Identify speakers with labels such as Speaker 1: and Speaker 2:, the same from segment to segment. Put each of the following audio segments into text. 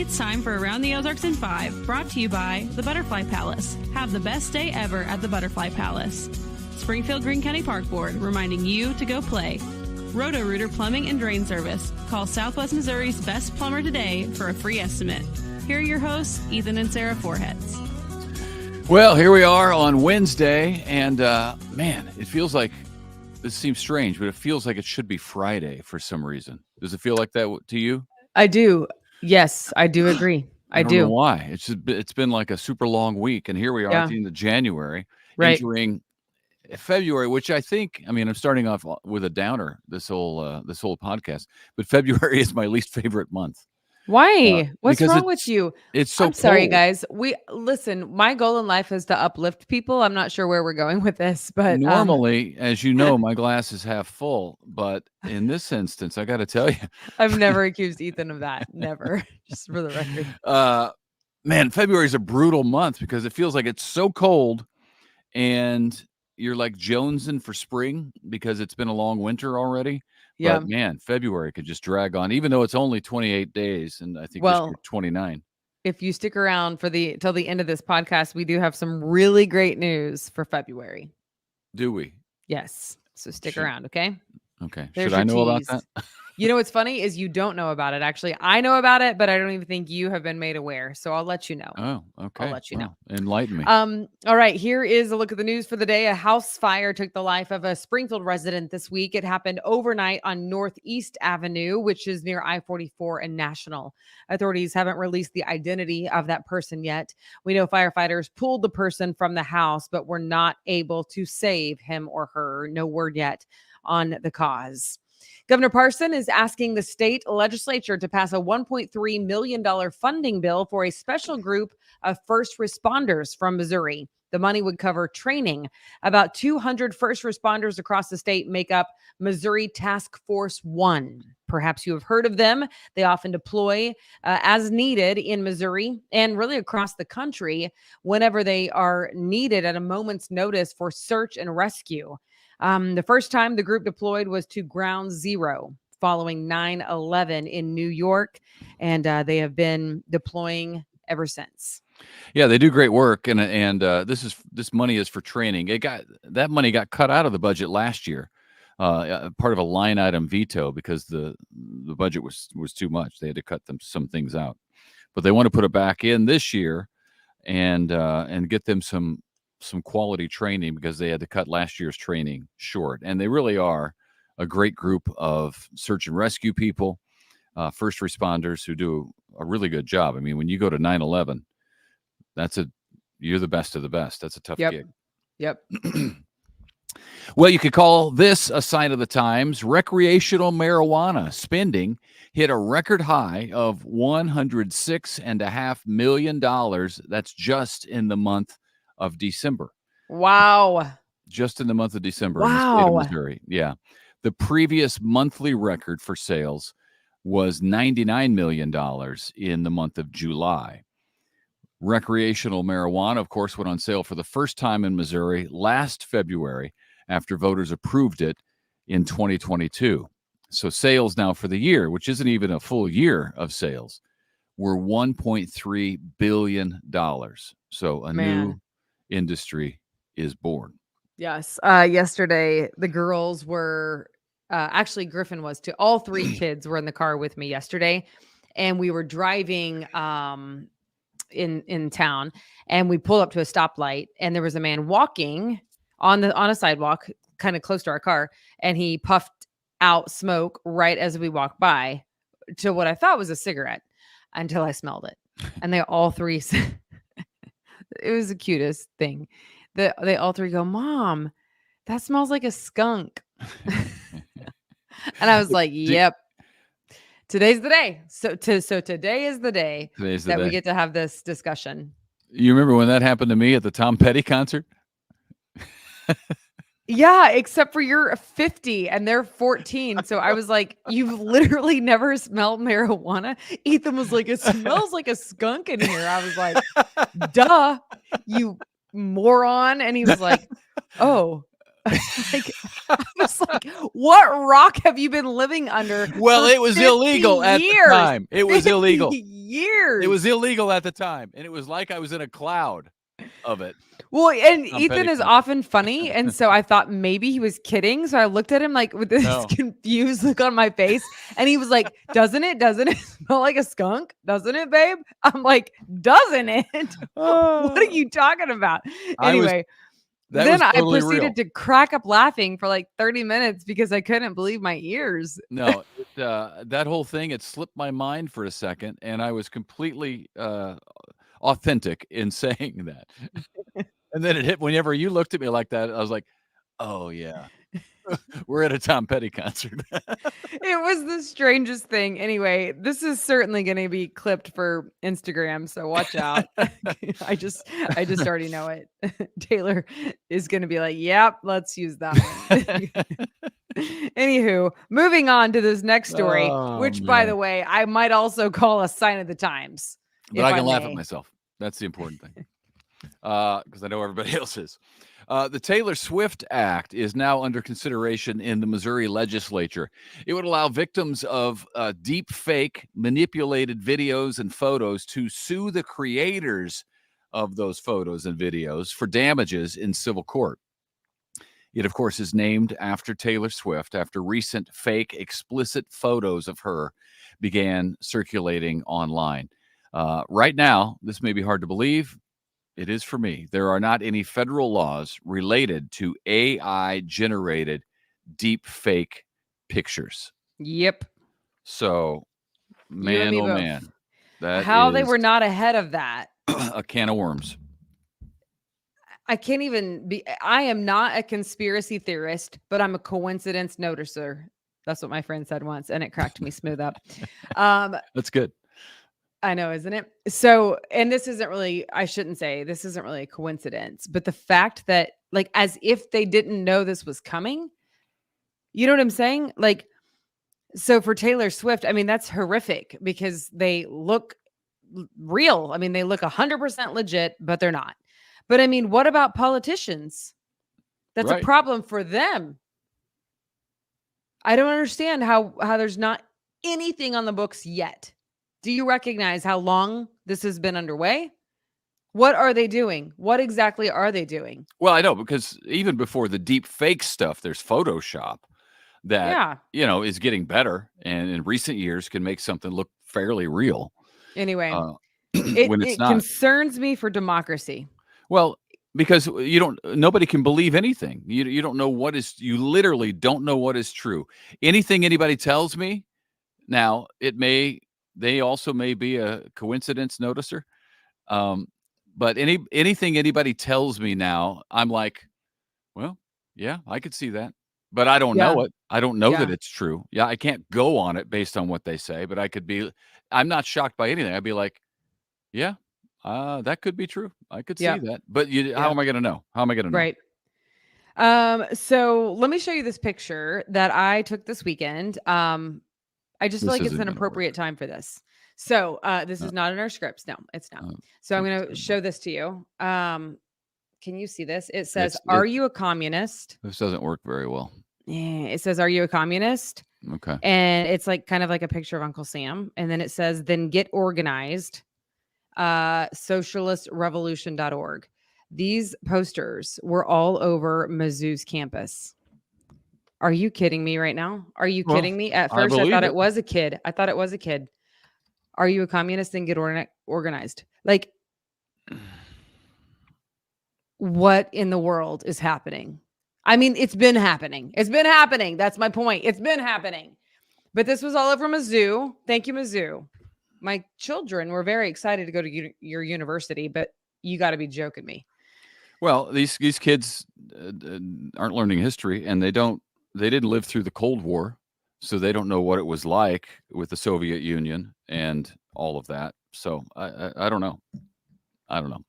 Speaker 1: It's time for Around the Ozarks in 5, brought to you by the Butterfly Palace. Have the best day ever at the Butterfly Palace. Springfield Greene County Park Board, reminding you to go play. Roto-Rooter Plumbing and Drain Service. Call Southwest Missouri's best plumber today for a free estimate. Here are your hosts, Ethan and Sarah Foreheads.
Speaker 2: Well, here we are on Wednesday, and man, it feels like, this seems strange, but it feels like it should be Friday for some reason. Does it feel like that to you?
Speaker 3: I do. Yes, I do agree. I
Speaker 2: don't know why. It's been like a super long week, and here we are at the end of January, entering February, which I think, I'm starting off with a downer this whole podcast, but February is my least favorite month.
Speaker 3: Why? What's wrong with you?
Speaker 2: It's so
Speaker 3: I'm sorry,
Speaker 2: cold.
Speaker 3: guys. Listen, my goal in life is to uplift people. I'm not sure where we're going with this, but
Speaker 2: normally, as you know, my glass is half full, but in this instance, I got to tell you,
Speaker 3: I've never accused Ethan of that. Never. Just for the record.
Speaker 2: Man, February is a brutal month because it feels like it's so cold and you're like jonesing for spring because it's been a long winter already.
Speaker 3: Yeah.
Speaker 2: But man, February could just drag on, even though it's only 28 days, and I think this year 29.
Speaker 3: If you stick around till the end of this podcast, we do have some really great news for February.
Speaker 2: Do we?
Speaker 3: Yes. So stick around, okay?
Speaker 2: Okay. Should I know about that?
Speaker 3: You know what's funny is you don't know about it. Actually, I know about it, but I don't even think you have been made aware. So I'll let you know.
Speaker 2: Oh, okay.
Speaker 3: I'll let you know.
Speaker 2: Enlighten me.
Speaker 3: All right. Here is a look at the news for the day. A house fire took the life of a Springfield resident this week. It happened overnight on Northeast Avenue, which is near I-44 and National. Authorities haven't released the identity of that person yet. We know firefighters pulled the person from the house, but were not able to save him or her. No word yet on the cause. Governor Parson is asking the state legislature to pass a $1.3 million funding bill for a special group of first responders from Missouri. The money would cover training. About 200 first responders across the state make up Missouri Task Force 1. Perhaps you have heard of them. They often deploy as needed in Missouri and really across the country whenever they are needed at a moment's notice for search and rescue. The first time the group deployed was to Ground Zero following 9/11 in New York, and they have been deploying ever since.
Speaker 2: Yeah, they do great work, and this money is for training. That money got cut out of the budget last year, part of a line item veto because the budget was too much. They had to cut some things out, but they want to put it back in this year, and get them some quality training because they had to cut last year's training short. And they really are a great group of search and rescue people, first responders who do a really good job. When you go to 9/11, you're the best of the best. That's a tough gig.
Speaker 3: Yep.
Speaker 2: Well, you could call this a sign of the times. Recreational marijuana spending hit a record high of $106.5 million. That's just in the month of December.
Speaker 3: Wow.
Speaker 2: Just in the month of December in the state of Missouri. Yeah. The previous monthly record for sales was $99 million in the month of July. Recreational marijuana, of course, went on sale for the first time in Missouri last February after voters approved it in 2022. So sales now for the year, which isn't even a full year of sales, were $1.3 billion. So a new industry is born.
Speaker 3: Yes. Yesterday, the girls were actually Griffin was too. All three kids were in the car with me yesterday, and we were driving in town, and we pulled up to a stoplight, and there was a man walking on a sidewalk kind of close to our car, and he puffed out smoke right as we walked by to what I thought was a cigarette until I smelled it. And they all three said, it was the cutest thing. They all three go, "Mom, that smells like a skunk." And I was like, "Yep, today's the day." So today is the day that we get to have this discussion.
Speaker 2: You remember when that happened to me at the Tom Petty concert?
Speaker 3: Yeah, except for you're 50 and they're 14. So I was like, "You've literally never smelled marijuana?" Ethan was like, "It smells like a skunk in here." I was like, "Duh, you moron." And he was like, "Oh, Like, I was like, what rock have you been living under?
Speaker 2: Well,
Speaker 3: for
Speaker 2: it was
Speaker 3: 50
Speaker 2: illegal at
Speaker 3: years?
Speaker 2: the time. It was
Speaker 3: 50
Speaker 2: illegal.
Speaker 3: years.
Speaker 2: It was illegal at the time, and it was like I was in a cloud of it.
Speaker 3: Well, and
Speaker 2: Tom
Speaker 3: Ethan
Speaker 2: Petty
Speaker 3: is
Speaker 2: concert.
Speaker 3: often funny, and so I thought maybe he was kidding. So I looked at him like with this
Speaker 2: No.
Speaker 3: confused look on my face, and he was like, doesn't it smell like a skunk? Doesn't it, babe?" I'm like, "Doesn't it? What are you talking about?" Anyway,
Speaker 2: That
Speaker 3: then
Speaker 2: was
Speaker 3: I
Speaker 2: totally
Speaker 3: proceeded to crack up laughing for like 30 minutes because I couldn't believe my ears.
Speaker 2: No, that whole thing, it slipped my mind for a second, and I was completely authentic in saying that. And then it hit whenever you looked at me like that, I was like, "Oh yeah, we're at a Tom Petty concert."
Speaker 3: It was the strangest thing. Anyway, this is certainly going to be clipped for Instagram, so watch out. I just already know it. Taylor is going to be like, "Yep, let's use that one." Anywho, moving on to this next story, which, by the way, I might also call a sign of the times.
Speaker 2: But I can laugh at myself. That's the important thing. Because I know everybody else is. The Taylor Swift Act is now under consideration in the Missouri legislature. It would allow victims of deep fake manipulated videos and photos to sue the creators of those photos and videos for damages in civil court. It, of course, is named after Taylor Swift after recent fake explicit photos of her began circulating online. Right now, this may be hard to believe. It is for me. There are not any federal laws related to AI-generated deep fake pictures.
Speaker 3: Yep.
Speaker 2: So, man, oh man.
Speaker 3: How they were not ahead of that.
Speaker 2: A can of worms.
Speaker 3: I can't even be. I am not a conspiracy theorist, but I'm a coincidence noticer. That's what my friend said once, and it cracked me smooth up.
Speaker 2: That's good.
Speaker 3: I know, isn't it? So, and this isn't really, I shouldn't say this isn't really a coincidence, but the fact that, like, as if they didn't know this was coming, you know what I'm saying? Like, so for Taylor Swift, I mean, that's horrific because they look real. I mean, they look 100% legit, but they're not. But I mean, what about politicians? That's
Speaker 2: Right.
Speaker 3: a problem for them. I don't understand how there's not anything on the books yet. Do you recognize how long this has been underway? What are they doing? What exactly are they doing?
Speaker 2: Well, I know, because even before the deep fake stuff, there's Photoshop that, is getting better, and in recent years can make something look fairly real.
Speaker 3: Anyway,
Speaker 2: when it's
Speaker 3: it
Speaker 2: not.
Speaker 3: concerns me for democracy.
Speaker 2: Well, because nobody can believe anything. You don't know you literally don't know what is true. Anything anybody tells me now, they also may be a coincidence noticer. But anything anybody tells me now, I'm like, well, yeah, I could see that. But I don't know it. I don't know that it's true. Yeah, I can't go on it based on what they say, but I'm not shocked by anything. I'd be like, yeah, that could be true. I could see that. But how am I going to know? How am I going to know?
Speaker 3: Right. So let me show you this picture that I took this weekend. I just feel like it's an appropriate time for this. So this is not in our scripts. No, it's not. So I'm going to show this to you. Can you see this? It says, "Are you a communist?"
Speaker 2: This doesn't work very well.
Speaker 3: Yeah, it says, "Are you a communist?"
Speaker 2: Okay.
Speaker 3: And it's like kind of like a picture of Uncle Sam. And then it says, "Then get organized. Socialistrevolution.org." These posters were all over Mizzou's campus. Are you kidding me right now? Are you kidding me? At first, I thought it was a kid. Are you a communist? Then get organized. Like, what in the world is happening? I mean, it's been happening. That's my point. It's been happening. But this was all over Mizzou. Thank you, Mizzou. My children were very excited to go to your university, but you got to be joking me.
Speaker 2: Well, these kids aren't learning history, and they didn't live through the Cold War, so they don't know what it was like with the Soviet Union and all of that. So I don't know. I don't know.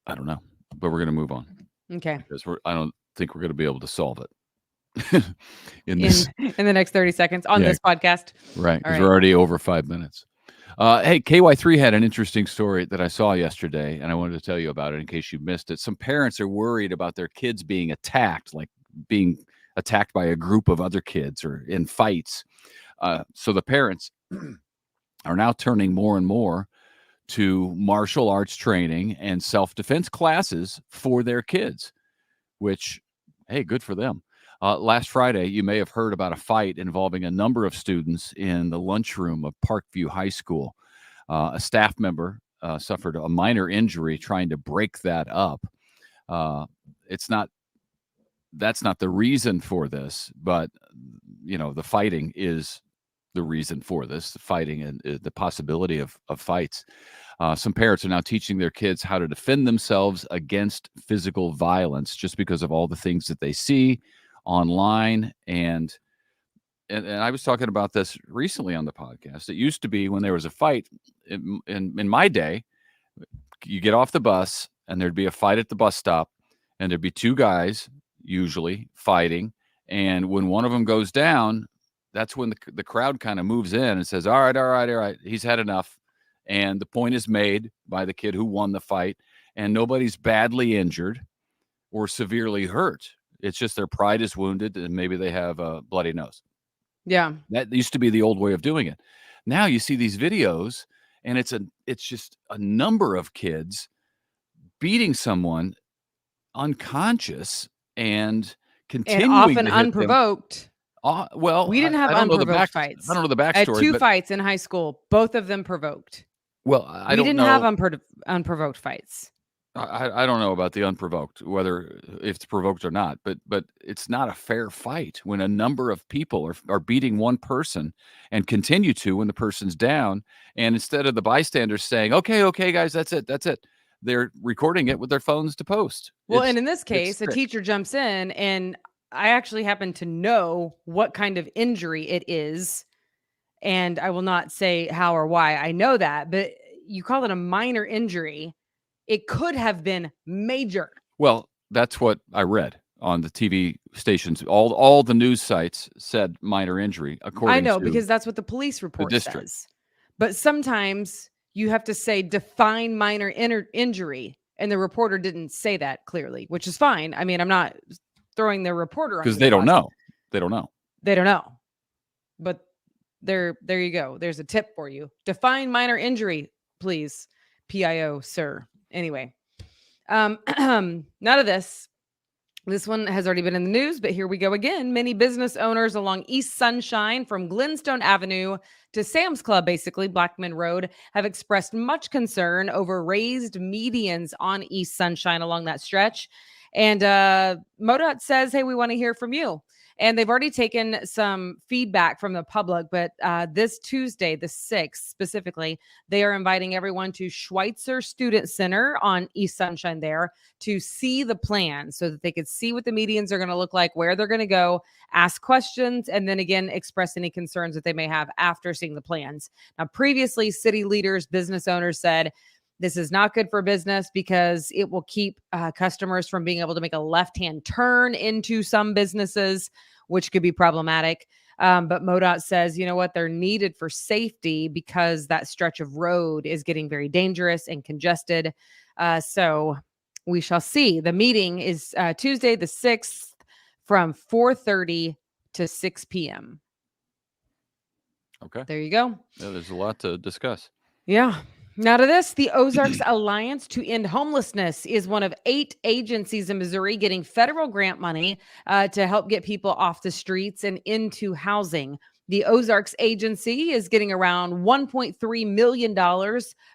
Speaker 2: I don't know, but we're going to move on.
Speaker 3: Okay.
Speaker 2: Because I don't think we're going to be able to solve it
Speaker 3: in the next 30 seconds on this podcast.
Speaker 2: Right. Because we're already over 5 minutes. Hey, KY3 had an interesting story that I saw yesterday, and I wanted to tell you about it in case you missed it. Some parents are worried about their kids being attacked, like being attacked by a group of other kids or in fights. So the parents are now turning more and more to martial arts training and self-defense classes for their kids, which, hey, good for them. Last Friday, you may have heard about a fight involving a number of students in the lunchroom of Parkview High School. A staff member suffered a minor injury trying to break that up. That's not the reason for this, but the fighting is the reason for this. The fighting and the possibility of fights. Some parents are now teaching their kids how to defend themselves against physical violence just because of all the things that they see online. And I was talking about this recently on the podcast. It used to be when there was a fight in my day, you get off the bus and there'd be a fight at the bus stop and there'd be two guys usually fighting. And when one of them goes down, that's when the crowd kind of moves in and says, all right, he's had enough. And the point is made by the kid who won the fight, and nobody's badly injured or severely hurt. It's just their pride is wounded and maybe they have a bloody nose.
Speaker 3: Yeah.
Speaker 2: That used to be the old way of doing it. Now you see these videos and it's just a number of kids beating someone unconscious and continuing
Speaker 3: often
Speaker 2: to hit them.
Speaker 3: unprovoked.
Speaker 2: Well,
Speaker 3: we didn't have unprovoked fights.
Speaker 2: I don't know the
Speaker 3: I had
Speaker 2: backstory.
Speaker 3: 2 fights in high school, both of them provoked.
Speaker 2: Well, I
Speaker 3: We
Speaker 2: don't
Speaker 3: didn't
Speaker 2: know.
Speaker 3: have unprovoked fights.
Speaker 2: I don't know about the unprovoked, whether if it's provoked or not, but it's not a fair fight when a number of people are beating one person and continue to when the person's down. And instead of the bystanders saying, okay, guys, that's it, they're recording it with their phones to post.
Speaker 3: Well, and in this case, a teacher jumps in, and I actually happen to know what kind of injury it is. And I will not say how or why I know that, but you call it a minor injury. It could have been major.
Speaker 2: Well, that's what I read on the TV stations. All the news sites said minor injury, according
Speaker 3: I know,
Speaker 2: to
Speaker 3: because that's what the police report
Speaker 2: district.
Speaker 3: says. But sometimes you have to say define minor injury, and the reporter didn't say that clearly, which is fine. I mean, I'm not throwing the reporter
Speaker 2: because they don't know. They don't know.
Speaker 3: But there you go. There's a tip for you. Define minor injury, please. PIO, sir. Anyway, none of this. This one has already been in the news, but here we go again. Many business owners along East Sunshine from Glenstone Avenue to Sam's Club, basically Blackman Road, have expressed much concern over raised medians on East Sunshine along that stretch. And MoDOT says, hey, we want to hear from you. And they've already taken some feedback from the public, but this Tuesday, the 6th specifically, they are inviting everyone to Schweitzer Student Center on East Sunshine there to see the plan so that they could see what the medians are going to look like, where they're going to go, ask questions, and then again, express any concerns that they may have after seeing the plans. Now, previously, city leaders, business owners said, this is not good for business because it will keep customers from being able to make a left-hand turn into some businesses, which could be problematic. But MoDOT says, you know what, they're needed for safety because that stretch of road is getting very dangerous and congested. So we shall see. The meeting is Tuesday the 6th from 4:30 to 6 p.m.
Speaker 2: Okay.
Speaker 3: There you go.
Speaker 2: Yeah, there's a lot to discuss.
Speaker 3: Yeah. Now to this, the Ozarks Alliance to End Homelessness is one of 8 agencies in Missouri getting federal grant money to help get people off the streets and into housing. The Ozarks Agency is getting around $1.3 million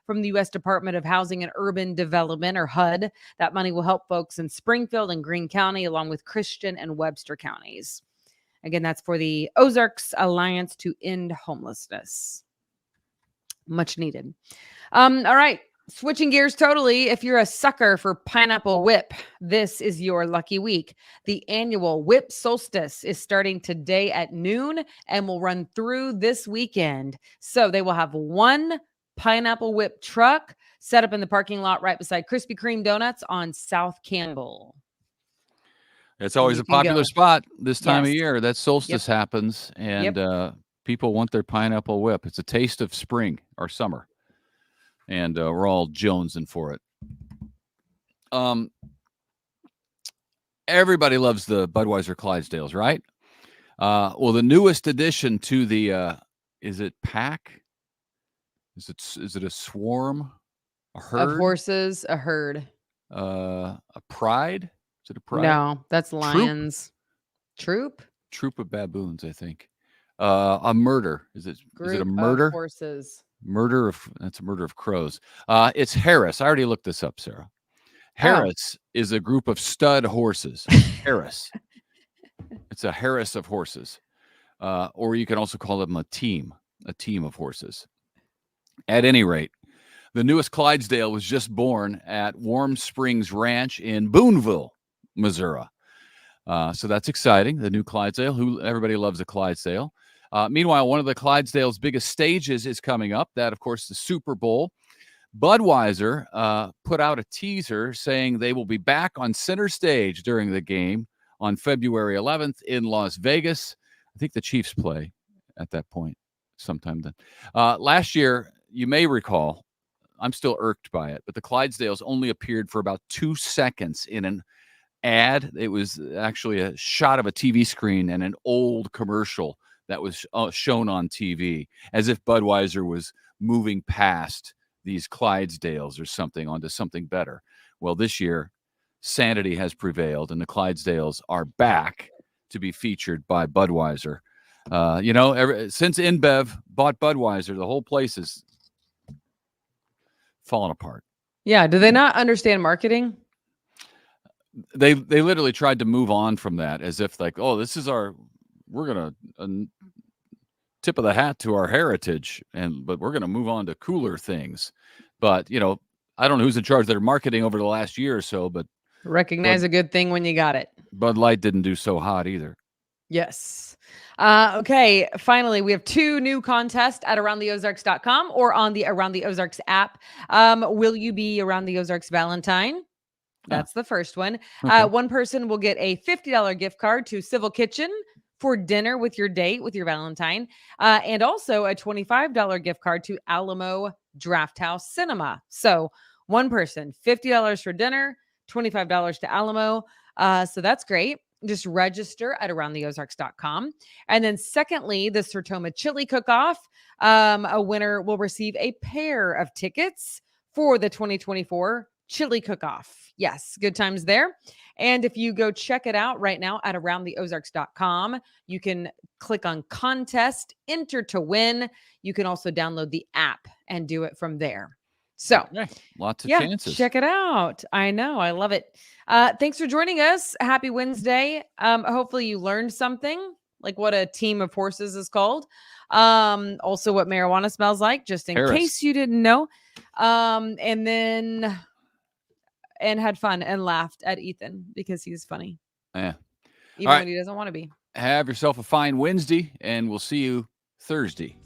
Speaker 3: from the U.S. Department of Housing and Urban Development, or HUD. That money will help folks in Springfield and Greene County, along with Christian and Webster counties. Again, that's for the Ozarks Alliance to End Homelessness. Much needed. All right. Switching gears totally. If you're a sucker for Pineapple Whip, this is your lucky week. The annual Whip Solstice is starting today at noon and will run through this weekend. So they will have one Pineapple Whip truck set up in the parking lot right beside Krispy Kreme Donuts on South Campbell.
Speaker 2: It's always a popular spot this time of year. That solstice
Speaker 3: Yep.
Speaker 2: happens. And People want their pineapple whip. It's a taste of spring or summer, and we're all jonesing for it. Everybody loves the Budweiser Clydesdales, right? Well, the newest addition to the is it pack? Is it a swarm? A herd?
Speaker 3: Of horses, a herd.
Speaker 2: A pride? Is it a pride?
Speaker 3: No, that's lions. Troop?
Speaker 2: Troop of baboons, I think. A murder. Is it a murder?
Speaker 3: Of horses.
Speaker 2: That's a murder of crows. It's Harris. I already looked this up, Sarah. Harris is a group of stud horses. Harris. It's a Harris of horses. Or you can also call them a team of horses. At any rate, the newest Clydesdale was just born at Warm Springs Ranch in Boonville, Missouri. So that's exciting. The new Clydesdale. Everybody loves a Clydesdale. Meanwhile, one of the Clydesdale's biggest stages is coming up. That, of course, the Super Bowl. Budweiser put out a teaser saying they will be back on center stage during the game on February 11th in Las Vegas. I think the Chiefs play at that point sometime then. Last year, you may recall, I'm still irked by it, but the Clydesdales only appeared for about 2 seconds in an ad. It was actually a shot of a TV screen and an old commercial that was shown on TV, as if Budweiser was moving past these Clydesdales or something onto something better. Well, this year, sanity has prevailed, and the Clydesdales are back to be featured by Budweiser. Since InBev bought Budweiser, the whole place is falling apart.
Speaker 3: Yeah. Do they not understand marketing?
Speaker 2: They literally tried to move on from that as if like, oh, this is we're going to tip of the hat to our heritage, but we're going to move on to cooler things. But, I don't know who's in charge of their marketing over the last year or so, but
Speaker 3: recognize a good thing when you got it.
Speaker 2: Bud Light didn't do so hot either.
Speaker 3: Yes. Okay. Finally, we have 2 new contests at aroundtheozarks.com or on the Around the Ozarks app. Will you be Around the Ozarks Valentine? That's the first one.
Speaker 2: Okay.
Speaker 3: One person will get a $50 gift card to Civil Kitchen for dinner with your date, with your Valentine, and also a $25 gift card to Alamo Drafthouse Cinema. So one person, $50 for dinner, $25 to Alamo. So that's great. Just register at aroundtheozarks.com. And then secondly, the Sertoma Chili Cook-Off, a winner will receive a pair of tickets for the 2024 Chili Cook-Off. Yes, good times there. And if you go check it out right now at aroundtheozarks.com, you can click on contest, enter to win. You can also download the app and do it from there. So
Speaker 2: lots of chances.
Speaker 3: Check it out. I know. I love it. Thanks for joining us. Happy Wednesday. Hopefully you learned something, like what a team of horses is called. Also what marijuana smells like, just in case you didn't know. And had fun and laughed at Ethan because he's funny.
Speaker 2: Yeah.
Speaker 3: Even when he doesn't want to be.
Speaker 2: Have yourself a fine Wednesday, and we'll see you Thursday.